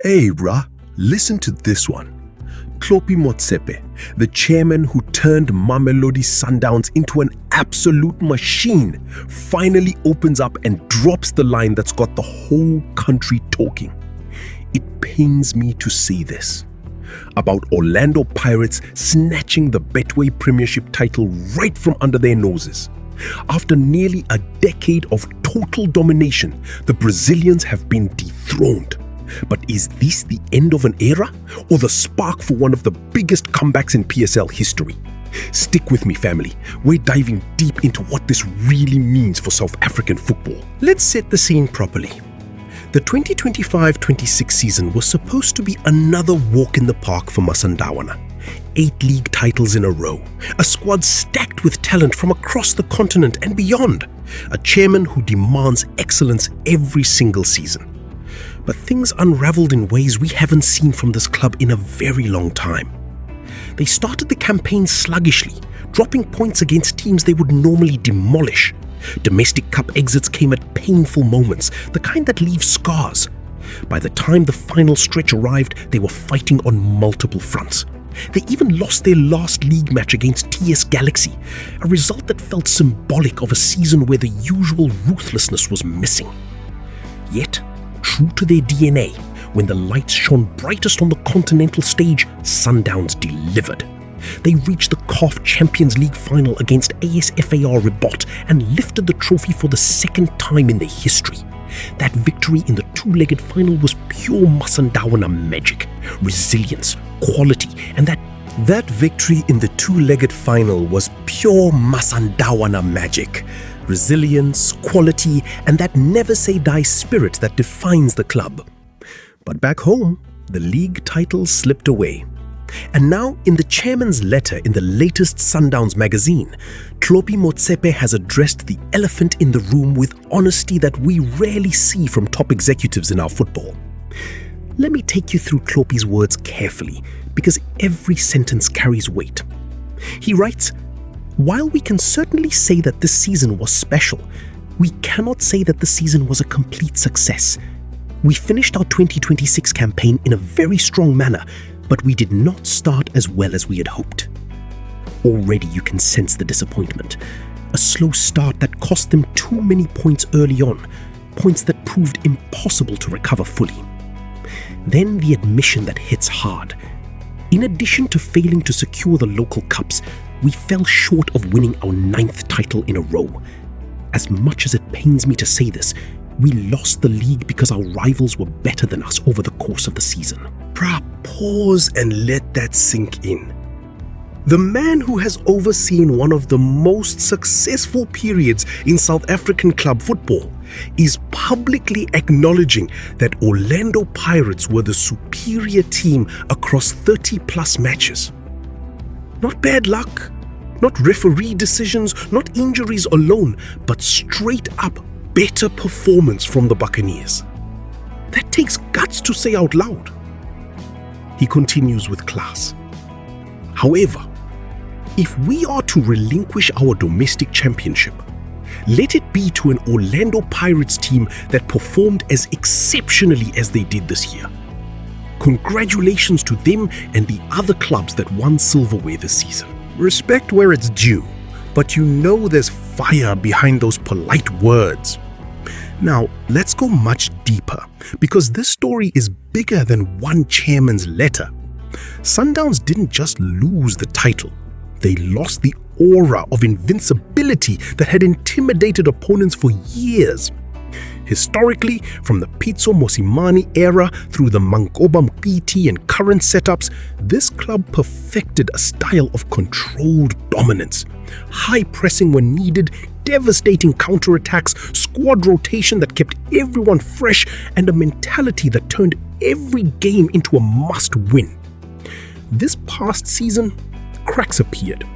Hey bruh, listen to this one. Tlhopie Motsepe, the chairman who turned Mamelodi Sundowns into an absolute machine, finally opens up and drops the line that's got the whole country talking. It pains me to say this about Orlando Pirates snatching the Betway Premiership title right from under their noses. After nearly a decade of total domination, the Brazilians have been dethroned. But is this the end of an era or the spark for one of the biggest comebacks in PSL history? Stick with me, family. We're diving deep into what this really means for South African football. Let's set the scene properly. The 2025-26 season was supposed to be another walk in the park for Masandawana. 8 league titles in a row, a squad stacked with talent from across the continent and beyond, a chairman who demands excellence every single season. But things unraveled in ways we haven't seen from this club in a very long time. They started the campaign sluggishly, dropping points against teams they would normally demolish. Domestic cup exits came at painful moments, the kind that leave scars. By the time the final stretch arrived, they were fighting on multiple fronts. They even lost their last league match against TS Galaxy, a result that felt symbolic of a season where the usual ruthlessness was missing. Yet, true to their DNA, when the lights shone brightest on the continental stage, Sundowns delivered. They reached the CAF Champions League final against ASFAR Rabat and lifted the trophy for the second time in their history. That victory in the two-legged final was pure Masandawana magic, resilience, quality, and that victory in the two-legged final was pure Masandawana magic, resilience, quality, and that never-say-die spirit that defines the club. But back home, the league title slipped away. And now, in the chairman's letter in the latest Sundowns magazine, Tlhopie Motsepe has addressed the elephant in the room with honesty that we rarely see from top executives in our football. Let me take you through Tlhopie's words carefully, because every sentence carries weight. He writes, "While we can certainly say that this season was special, we cannot say that the season was a complete success. We finished our 2026 campaign in a very strong manner, but we did not start as well as we had hoped." Already you can sense the disappointment. A slow start that cost them too many points early on, points that proved impossible to recover fully. Then the admission that hits hard. In addition to failing to secure the local cups, we fell short of winning our 9th title in a row. As much as it pains me to say this, we lost the league because our rivals were better than us over the course of the season. Pause and let that sink in. The man who has overseen one of the most successful periods in South African club football is publicly acknowledging that Orlando Pirates were the superior team across 30+ matches. Not bad luck, not referee decisions, not injuries alone, but straight up better performance from the Buccaneers. That takes guts to say out loud. He continues with class. However, if we are to relinquish our domestic championship, let it be to an Orlando Pirates team that performed as exceptionally as they did this year. Congratulations to them and the other clubs that won silverware this season. Respect where it's due, but you know there's fire behind those polite words. Now, let's go much deeper, because this story is bigger than one chairman's letter. Sundowns didn't just lose the title, they lost the aura of invincibility that had intimidated opponents for years. Historically, from the Pitso Mosimane era through the Mankoba Mkiti and current setups, this club perfected a style of controlled dominance. High pressing when needed, devastating counterattacks, squad rotation that kept everyone fresh, and a mentality that turned every game into a must-win. This past season, cracks appeared.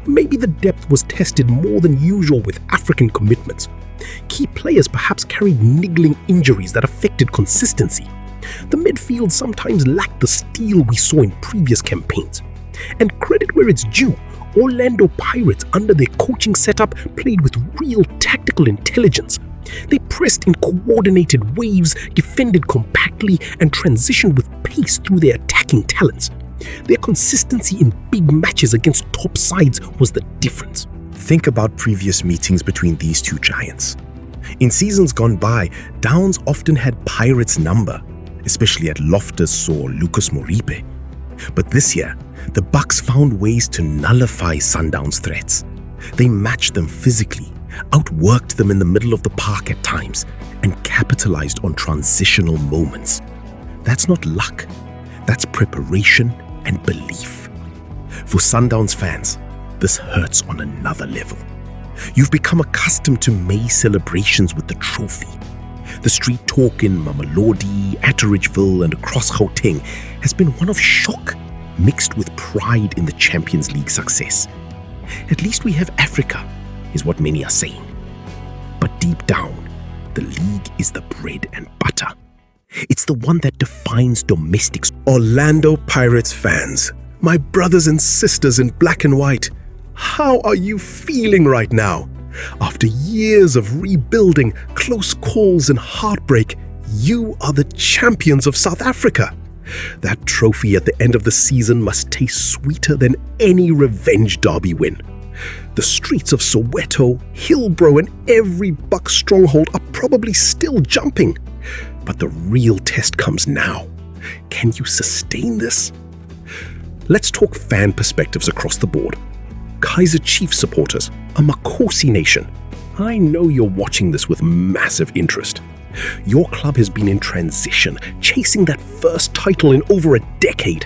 Maybe the depth was tested more than usual with African commitments. Key players perhaps carried niggling injuries that affected consistency. The midfield sometimes lacked the steel we saw in previous campaigns. And credit where it's due, Orlando Pirates under their coaching setup played with real tactical intelligence. They pressed in coordinated waves, defended compactly, and transitioned with pace through their attacking talents. Their consistency in big matches against top sides was the difference. Think about previous meetings between these two giants. In seasons gone by, Downs often had Pirates' number, especially at Loftus or Lucas Moripe. But this year, the Bucs found ways to nullify Sundowns' threats. They matched them physically, outworked them in the middle of the park at times, and capitalized on transitional moments. That's not luck. That's preparation and belief. For Sundowns fans, this hurts on another level. You've become accustomed to May celebrations with the trophy. The street talk in Mamelodi, Atteridgeville, and across Gauteng has been one of shock mixed with pride in the Champions League success. At least we have Africa, is what many are saying. But deep down, the league is the bread and butter. It's the one that defines domestics. Orlando Pirates fans, my brothers and sisters in black and white, how are you feeling right now? After years of rebuilding, close calls and heartbreak, you are the champions of South Africa. That trophy at the end of the season must taste sweeter than any revenge derby win. The streets of Soweto, Hillbrow, and every Bucs stronghold are probably still jumping. But the real test comes now. Can you sustain this? Let's talk fan perspectives across the board. Kaizer Chiefs supporters, a Makosi nation. I know you're watching this with massive interest. Your club has been in transition, chasing that first title in over a decade.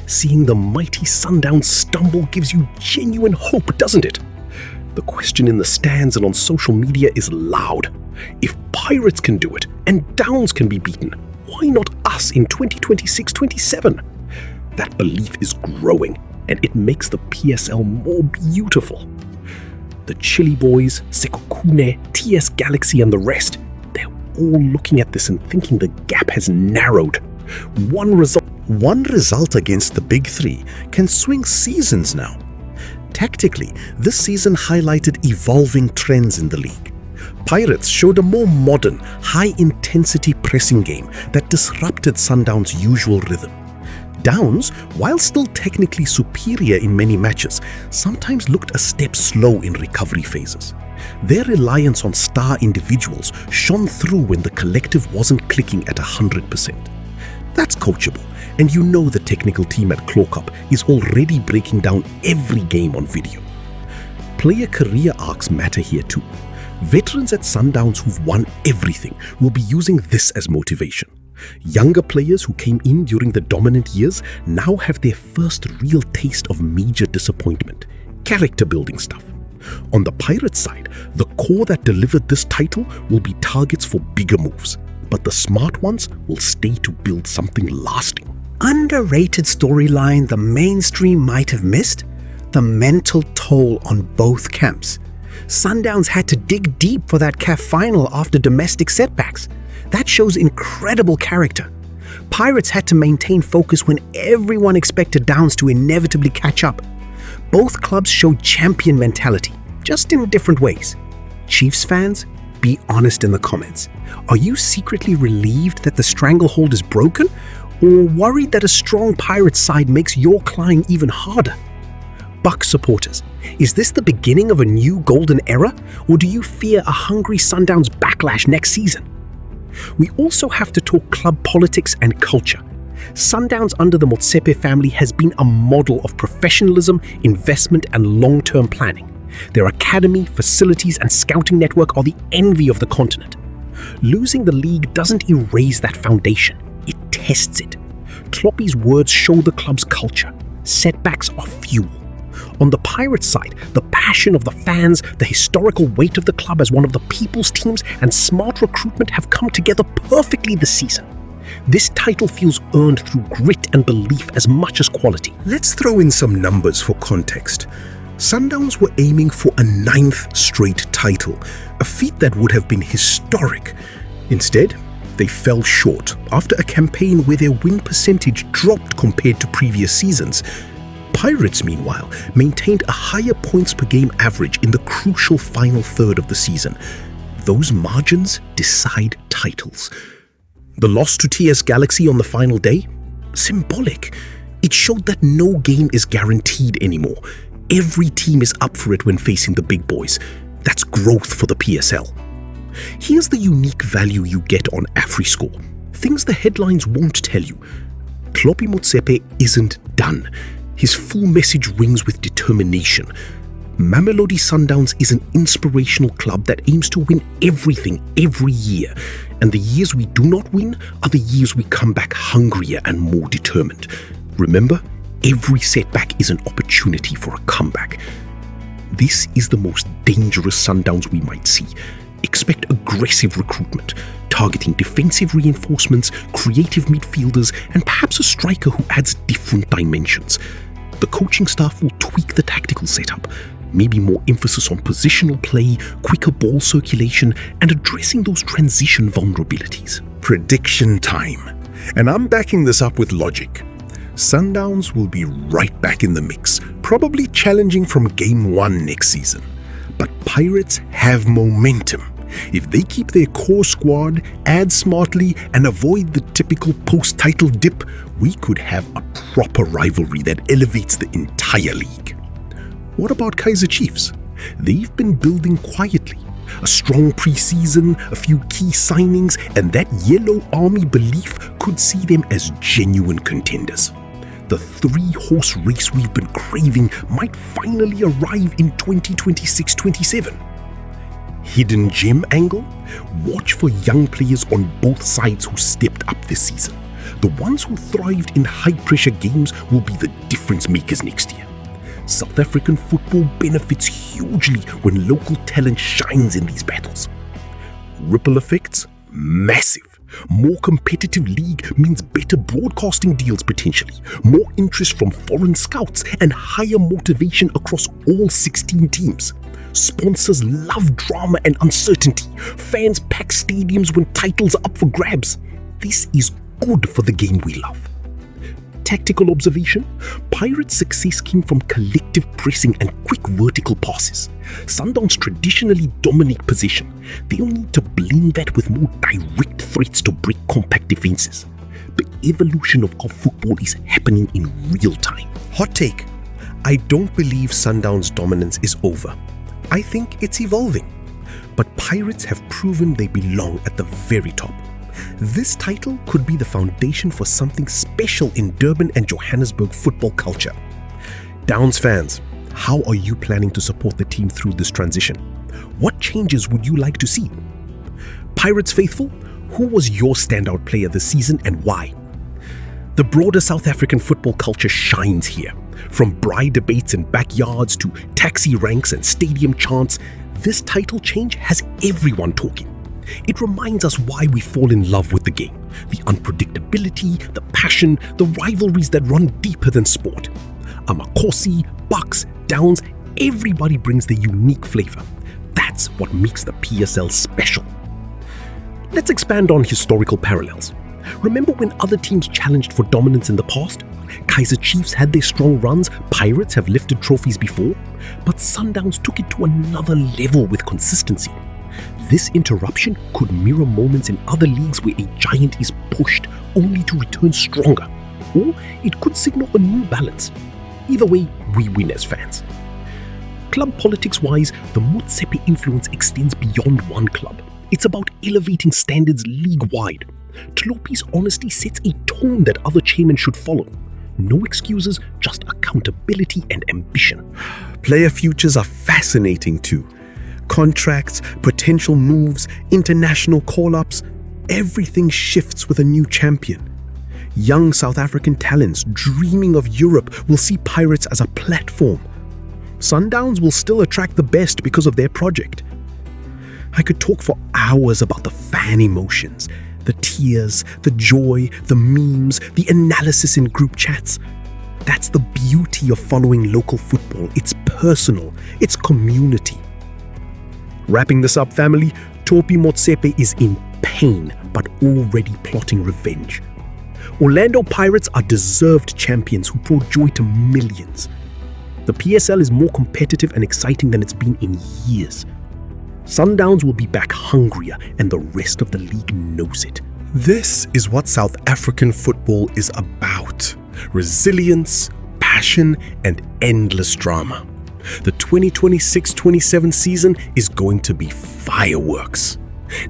Seeing the mighty Sundowns stumble gives you genuine hope, doesn't it? The question in the stands and on social media is loud. If Pirates can do it and Downs can be beaten, why not us in 2026-27? That belief is growing, and it makes the PSL more beautiful. The Chile Boys, Sekokune, TS Galaxy, and the rest, they're all looking at this and thinking the gap has narrowed. One result against the big three can swing seasons now. Tactically, this season highlighted evolving trends in the league. Pirates showed a more modern, high-intensity pressing game that disrupted Sundowns' usual rhythm. Downs, while still technically superior in many matches, sometimes looked a step slow in recovery phases. Their reliance on star individuals shone through when the collective wasn't clicking at 100%. That's coachable, and you know the technical team at Tlhopie is already breaking down every game on video. Player career arcs matter here too. Veterans at Sundowns who've won everything will be using this as motivation. Younger players who came in during the dominant years now have their first real taste of major disappointment, character building stuff. On the Pirates side, the core that delivered this title will be targets for bigger moves, but the smart ones will stay to build something lasting. Underrated storyline the mainstream might have missed? The mental toll on both camps. Sundowns had to dig deep for that CAF final after domestic setbacks. That shows incredible character. Pirates had to maintain focus when everyone expected Downs to inevitably catch up. Both clubs showed champion mentality, just in different ways. Chiefs fans, be honest in the comments. Are you secretly relieved that the stranglehold is broken, or worried that a strong Pirates side makes your climb even harder? Bucs supporters, is this the beginning of a new golden era, or do you fear a hungry Sundowns backlash next season? We also have to talk club politics and culture. Sundowns under the Motsepe family has been a model of professionalism, investment, and long-term planning. Their academy, facilities, and scouting network are the envy of the continent. Losing the league doesn't erase that foundation, it tests it. Tlhopie's words show the club's culture. Setbacks are fuel. On the Pirates side, the passion of the fans, the historical weight of the club as one of the people's teams, and smart recruitment have come together perfectly this season. This title feels earned through grit and belief as much as quality. Let's throw in some numbers for context. Sundowns were aiming for a 9th straight title, a feat that would have been historic. Instead, they fell short after a campaign where their win percentage dropped compared to previous seasons. Pirates, meanwhile, maintained a higher points per game average in the crucial final third of the season. Those margins decide titles. The loss to TS Galaxy on the final day? Symbolic. It showed that no game is guaranteed anymore. Every team is up for it when facing the big boys. That's growth for the PSL. Here's the unique value you get on Afriscore. Things the headlines won't tell you. Tlhopie Motsepe isn't done. His full message rings with determination. Mamelodi Sundowns is an inspirational club that aims to win everything every year. And the years we do not win are the years we come back hungrier and more determined. Remember, every setback is an opportunity for a comeback. This is the most dangerous Sundowns we might see. Expect aggressive recruitment, targeting defensive reinforcements, creative midfielders, and perhaps a striker who adds different dimensions. The coaching staff will tweak the tactical setup, maybe more emphasis on positional play, quicker ball circulation, and addressing those transition vulnerabilities. Prediction time. And I'm backing this up with logic. Sundowns will be right back in the mix, probably challenging from game 1 next season. But Pirates have momentum. If they keep their core squad, add smartly, and avoid the typical post-title dip, we could have a proper rivalry that elevates the entire league. What about Kaizer Chiefs? They've been building quietly. A strong pre-season, a few key signings, and that yellow army belief could see them as genuine contenders. The 3-horse race we've been craving might finally arrive in 2026-27. Hidden gem angle? Watch for young players on both sides who stepped up this season. The ones who thrived in high-pressure games will be the difference makers next year. South African football benefits hugely when local talent shines in these battles. Ripple effects? Massive. More competitive league means better broadcasting deals potentially, more interest from foreign scouts, and higher motivation across all 16 teams. Sponsors love drama and uncertainty. Fans pack stadiums when titles are up for grabs. This is good for the game we love. Tactical observation: Pirates' success came from collective pressing and quick vertical passes. Sundowns traditionally dominate possession. They'll need to blend that with more direct threats to break compact defenses. The evolution of our football is happening in real time. Hot take. I don't believe Sundowns' dominance is over. I think it's evolving. But Pirates have proven they belong at the very top. This title could be the foundation for something special in Durban and Johannesburg football culture. Downs fans, how are you planning to support the team through this transition? What changes would you like to see? Pirates faithful, who was your standout player this season and why? The broader South African football culture shines here. From braai debates in backyards to taxi ranks and stadium chants, this title change has everyone talking. It reminds us why we fall in love with the game. The unpredictability, the passion, the rivalries that run deeper than sport. Amakosi, Bucs, Downs, everybody brings their unique flavor. That's what makes the PSL special. Let's expand on historical parallels. Remember when other teams challenged for dominance in the past? Kaizer Chiefs had their strong runs, Pirates have lifted trophies before, but Sundowns took it to another level with consistency. This interruption could mirror moments in other leagues where a giant is pushed only to return stronger, or it could signal a new balance. Either way, we win as fans. Club politics-wise, the Motsepe influence extends beyond one club. It's about elevating standards league-wide. Tlhopie's honesty sets a tone that other chairmen should follow. No excuses, just accountability and ambition. Player futures are fascinating too. Contracts, potential moves, international call-ups, everything shifts with a new champion. Young South African talents dreaming of Europe will see Pirates as a platform. Sundowns will still attract the best because of their project. I could talk for hours about the fan emotions, the tears, the joy, the memes, the analysis in group chats. That's the beauty of following local football. It's personal, it's community. Wrapping this up, family, Tlhopie Motsepe is in pain but already plotting revenge. Orlando Pirates are deserved champions who brought joy to millions. The PSL is more competitive and exciting than it's been in years. Sundowns will be back hungrier, and the rest of the league knows it. This is what South African football is about: resilience, passion, and endless drama. The 2026-27 season is going to be fireworks.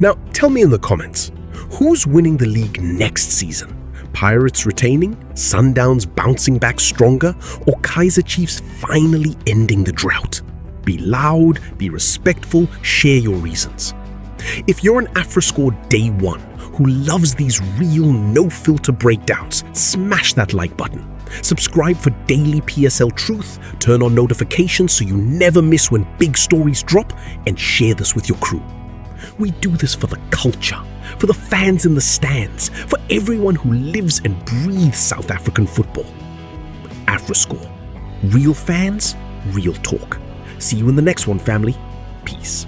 Now, tell me in the comments, who's winning the league next season? Pirates retaining, Sundowns bouncing back stronger, or Kaizer Chiefs finally ending the drought? Be loud, be respectful, share your reasons. If you're an Afriscore Day 1 who loves these real, no-filter breakdowns, smash that like button. Subscribe for daily PSL truth, turn on notifications so you never miss when big stories drop, and share this with your crew. We do this for the culture, for the fans in the stands, for everyone who lives and breathes South African football. Afriscore. Real fans, real talk. See you in the next one, family. Peace.